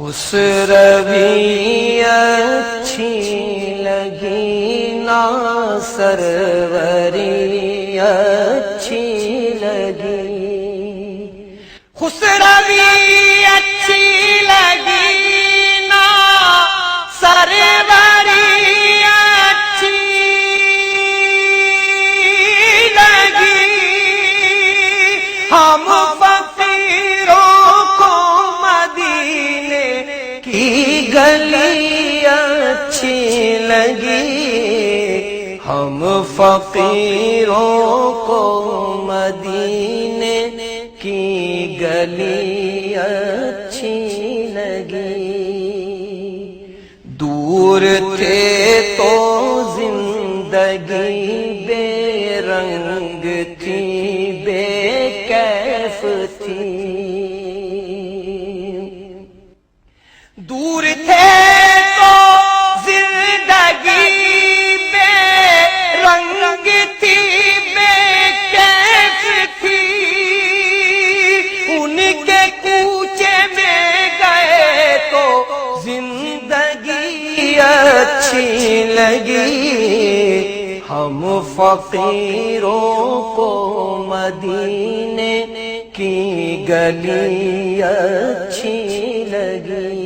خسروی اچھی لگی نا سروری اچھی لگی، خسروی اچھی لگی نا سروری اچھی لگی، ہم گلی اچھی لگی، ہم فقیروں کو مدینے کی گلی اچھی لگی، دور تھے تو زندگی بے رنگ تھی، بے کیف تھی، دور تھے تو زندگی بے رنگ تھی، بے کیف تھی، ان کے کوچے میں گئے تو زندگی اچھی لگی، ہم فقیروں کو مدینے کی گلی اچھی لگی،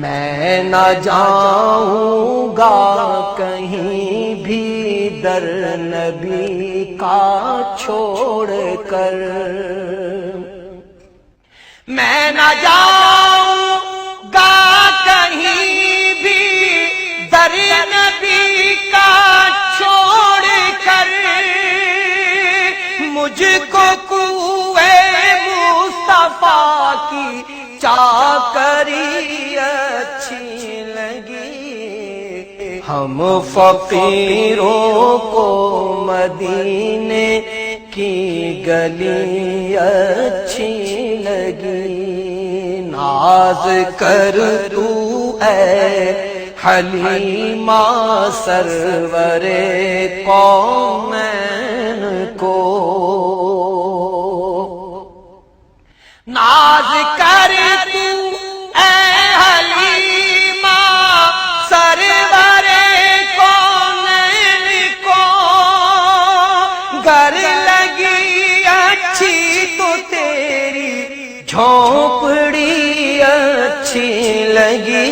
میں نہ جاؤں گا کہیں بھی در نبی کا چھوڑ کر، میں نہ جاؤں گا کہیں بھی در نبی کا چھوڑ کر، مجھ کو کوئے مصطفیٰ کی چاکری اچھی لگی، ہم فقیروں کو مدینے کی گلی اچھی لگی، ناز کر تو اے حلیمہ سرور قومین کو، ناز کر تو اے حلیمہ سرور کونین کو، گر لگی اچھی تو تیری جھونپڑی اچھی لگی،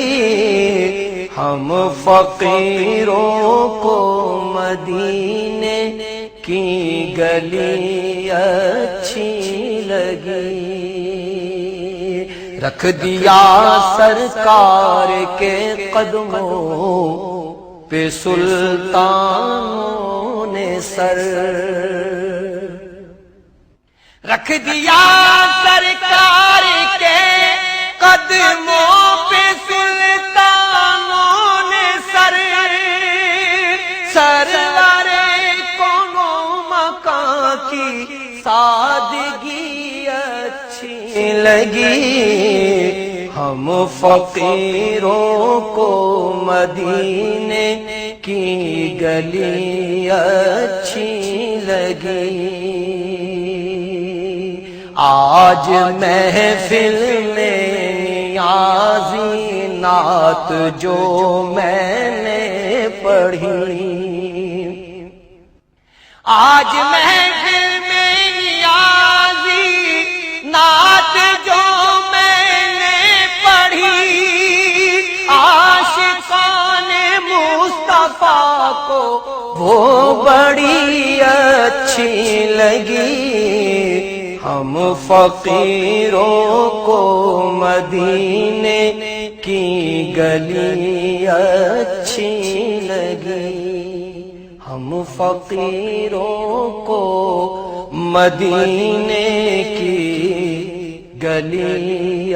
ہم فقیروں کو مدینے کی گلی اچھی لگی، رکھ دیا سرکار کے قدموں پہ سلطانوں نے سر، رکھ دیا سرکار کے قدموں پہ سلطانوں نے سر، سرور کونو مکان کی سادگی اچھی لگی، ہم فقیروں کو مدینے کی گلی اچھی لگی، آج محفل میں نیازی نعت جو میں نے پڑھی، آج محفل میں نیازی نعت جو میں نے پڑھی، عاشقان مصطفیٰ کو وہ بڑی اچھی لگی، ہم فقیروں کو مدینے کی گلی اچھی لگی، ہم فقیروں کو مدینے کی گلی